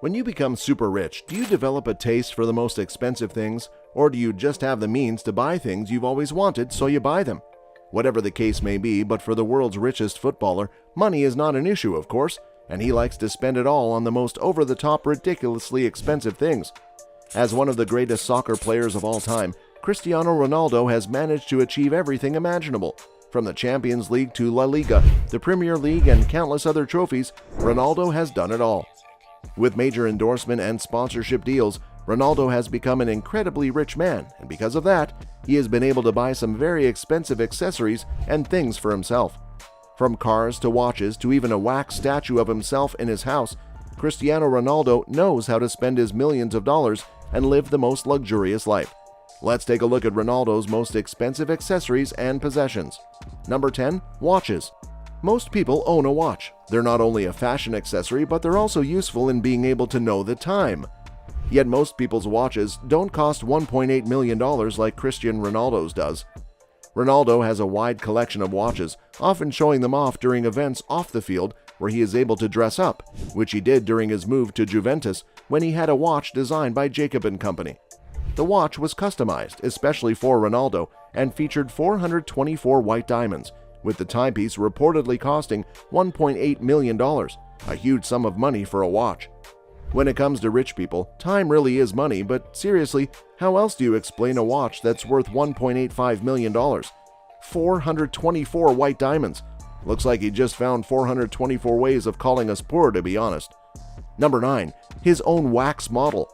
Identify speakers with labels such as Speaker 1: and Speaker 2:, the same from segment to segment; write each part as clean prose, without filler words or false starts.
Speaker 1: When you become super rich, do you develop a taste for the most expensive things, or do you just have the means to buy things you've always wanted, so you buy them? Whatever the case may be, but for the world's richest footballer, money is not an issue, of course, and he likes to spend it all on the most over-the-top, ridiculously expensive things. As one of the greatest soccer players of all time, Cristiano Ronaldo has managed to achieve everything imaginable. From the Champions League to La Liga, the Premier League, and countless other trophies, Ronaldo has done it all. With major endorsement and sponsorship deals, Ronaldo has become an incredibly rich man, and because of that, he has been able to buy some very expensive accessories and things for himself. From cars to watches to even a wax statue of himself in his house, Cristiano Ronaldo knows how to spend his millions of dollars and live the most luxurious life. Let's take a look at Ronaldo's most expensive accessories and possessions. Number 10. Watches. Most people own a watch. They're not only a fashion accessory, but they're also useful in being able to know the time. Yet most people's watches don't cost $1.8 million like Cristiano Ronaldo's does. Ronaldo has a wide collection of watches, often showing them off during events off the field where he is able to dress up, which he did during his move to Juventus when he had a watch designed by Jacob & Company. The watch was customized especially for Ronaldo and featured 424 white diamonds, with the timepiece reportedly costing $1.8 million, a huge sum of money for a watch. When it comes to rich people, time really is money, but seriously, how else do you explain a watch that's worth $1.85 million? 424 white diamonds. Looks like he just found 424 ways of calling us poor, to be honest. Number 9. His own wax model.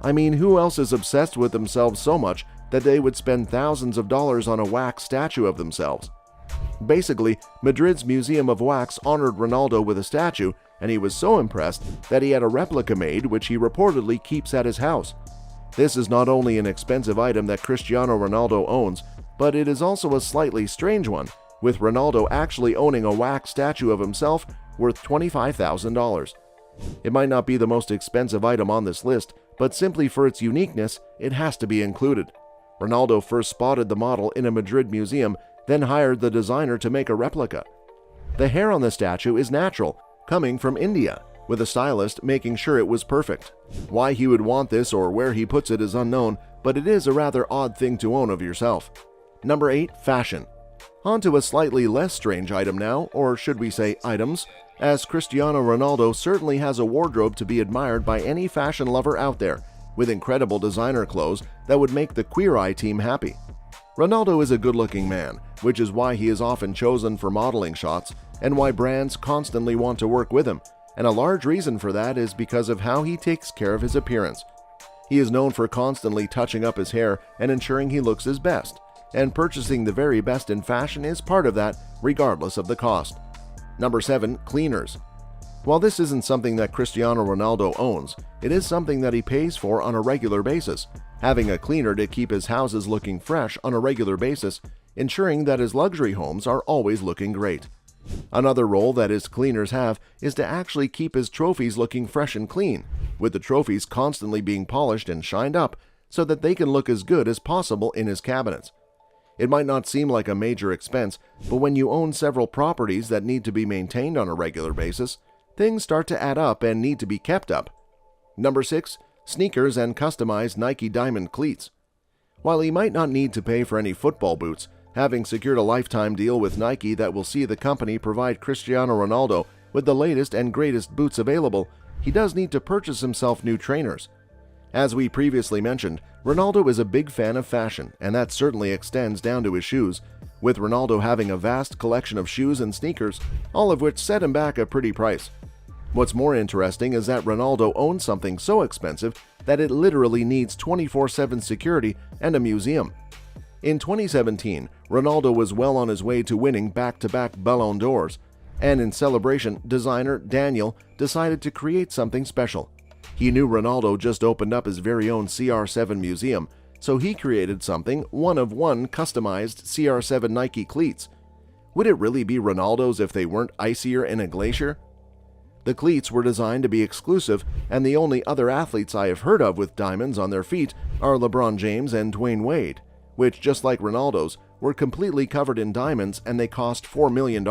Speaker 1: I mean, who else is obsessed with themselves so much that they would spend thousands of dollars on a wax statue of themselves? Basically, Madrid's Museum of Wax honored Ronaldo with a statue, and he was so impressed that he had a replica made which he reportedly keeps at his house. This is not only an expensive item that Cristiano Ronaldo owns, but it is also a slightly strange one, with Ronaldo actually owning a wax statue of himself worth $25,000. It might not be the most expensive item on this list, but simply for its uniqueness, it has to be included. Ronaldo first spotted the model in a Madrid museum, then hired the designer to make a replica. The hair on the statue is natural, coming from India, with a stylist making sure it was perfect. Why he would want this or where he puts it is unknown, but it is a rather odd thing to own of yourself. Number 8. Fashion. On to a slightly less strange item now, or should we say items, as Cristiano Ronaldo certainly has a wardrobe to be admired by any fashion lover out there, with incredible designer clothes that would make the Queer Eye team happy. Ronaldo is a good-looking man, which is why he is often chosen for modeling shots and why brands constantly want to work with him, and a large reason for that is because of how he takes care of his appearance. He is known for constantly touching up his hair and ensuring he looks his best, and purchasing the very best in fashion is part of that, regardless of the cost. Number 7. Cleaners. While this isn't something that Cristiano Ronaldo owns, it is something that he pays for on a regular basis, having a cleaner to keep his houses looking fresh on a regular basis, ensuring that his luxury homes are always looking great. Another role that his cleaners have is to actually keep his trophies looking fresh and clean, with the trophies constantly being polished and shined up so that they can look as good as possible in his cabinets. It might not seem like a major expense, but when you own several properties that need to be maintained on a regular basis, things start to add up and need to be kept up. Number 6. Sneakers and customized Nike Diamond cleats. While he might not need to pay for any football boots, having secured a lifetime deal with Nike that will see the company provide Cristiano Ronaldo with the latest and greatest boots available, he does need to purchase himself new trainers. As we previously mentioned, Ronaldo is a big fan of fashion, and that certainly extends down to his shoes, with Ronaldo having a vast collection of shoes and sneakers, all of which set him back a pretty price. What's more interesting is that Ronaldo owns something so expensive that it literally needs 24/7 security and a museum. In 2017, Ronaldo was well on his way to winning back-to-back Ballon d'Ors, and in celebration, designer Daniel decided to create something special. He knew Ronaldo just opened up his very own CR7 museum, so he created something one-of-one customized CR7 Nike cleats. Would it really be Ronaldo's if they weren't icier in a glacier? The cleats were designed to be exclusive, and the only other athletes I have heard of with diamonds on their feet are LeBron James and Dwayne Wade, which, just like Ronaldo's, were completely covered in diamonds and they cost $4 million.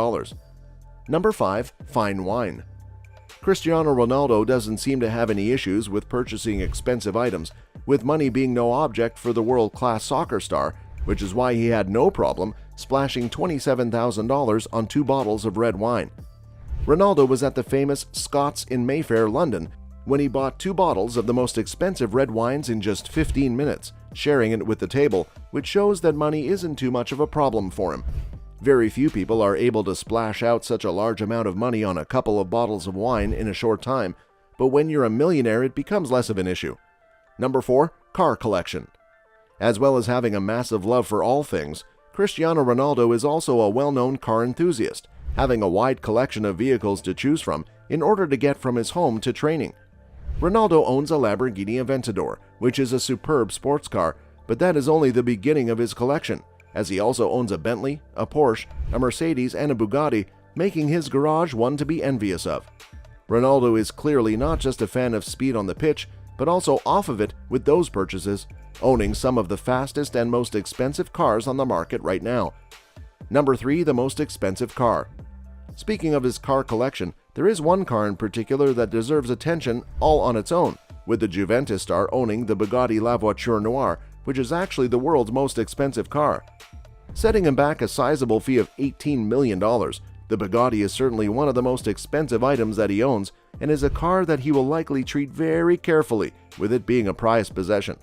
Speaker 1: Number 5. Fine wine. Cristiano Ronaldo doesn't seem to have any issues with purchasing expensive items, with money being no object for the world-class soccer star, which is why he had no problem splashing $27,000 on 2 bottles of red wine. Ronaldo was at the famous Scott's in Mayfair, London, when he bought 2 bottles of the most expensive red wines in just 15 minutes, sharing it with the table, which shows that money isn't too much of a problem for him. Very few people are able to splash out such a large amount of money on a couple of bottles of wine in a short time, but when you're a millionaire it becomes less of an issue. Number 4. Car collection. As well as having a massive love for all things, Cristiano Ronaldo is also a well-known car enthusiast, having a wide collection of vehicles to choose from in order to get from his home to training. Ronaldo owns a Lamborghini Aventador, which is a superb sports car, but that is only the beginning of his collection, as he also owns a Bentley, a Porsche, a Mercedes, and a Bugatti, making his garage one to be envious of. Ronaldo is clearly not just a fan of speed on the pitch, but also off of it with those purchases, owning some of the fastest and most expensive cars on the market right now. Number 3. The most expensive car. Speaking of his car collection, there is one car in particular that deserves attention all on its own, with the Juventus star owning the Bugatti La Voiture Noire, which is actually the world's most expensive car. Setting him back a sizable fee of $18 million, the Bugatti is certainly one of the most expensive items that he owns and is a car that he will likely treat very carefully, with it being a prized possession.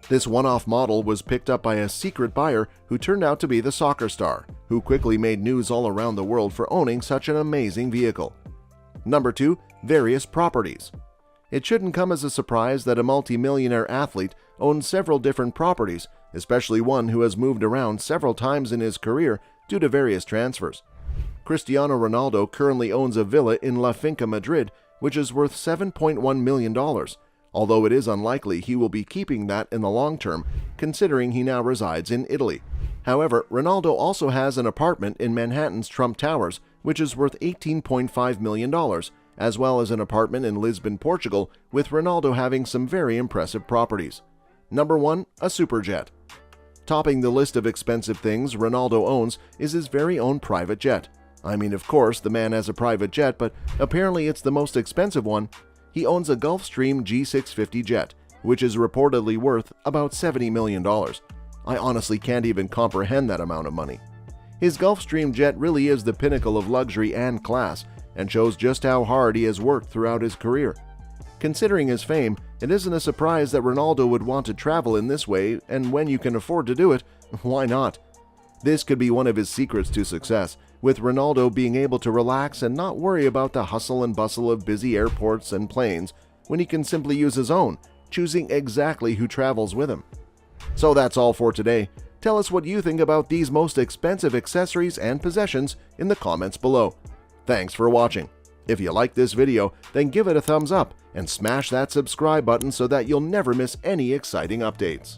Speaker 1: This one-off model was picked up by a secret buyer who turned out to be the soccer star, who quickly made news all around the world for owning such an amazing vehicle. Number 2. Various properties. It shouldn't come as a surprise that a multi-millionaire athlete owns several different properties, especially one who has moved around several times in his career due to various transfers. Cristiano Ronaldo currently owns a villa in La Finca, Madrid, which is worth $7.1 million, although it is unlikely he will be keeping that in the long term, considering he now resides in Italy. However, Ronaldo also has an apartment in Manhattan's Trump Towers, which is worth $18.5 million, as well as an apartment in Lisbon, Portugal, with Ronaldo having some very impressive properties. Number 1. A Superjet. Topping the list of expensive things Ronaldo owns is his very own private jet. I mean, of course, the man has a private jet, but apparently it's the most expensive one. He owns a Gulfstream G650 jet, which is reportedly worth about $70 million. I honestly can't even comprehend that amount of money. His Gulfstream jet really is the pinnacle of luxury and class, and shows just how hard he has worked throughout his career. Considering his fame, it isn't a surprise that Ronaldo would want to travel in this way, and when you can afford to do it, why not? This could be one of his secrets to success, with Ronaldo being able to relax and not worry about the hustle and bustle of busy airports and planes when he can simply use his own, choosing exactly who travels with him. So that's all for today. Tell us what you think about these most expensive accessories and possessions in the comments below. Thanks for watching. If you like this video, then give it a thumbs up and smash that subscribe button so that you'll never miss any exciting updates.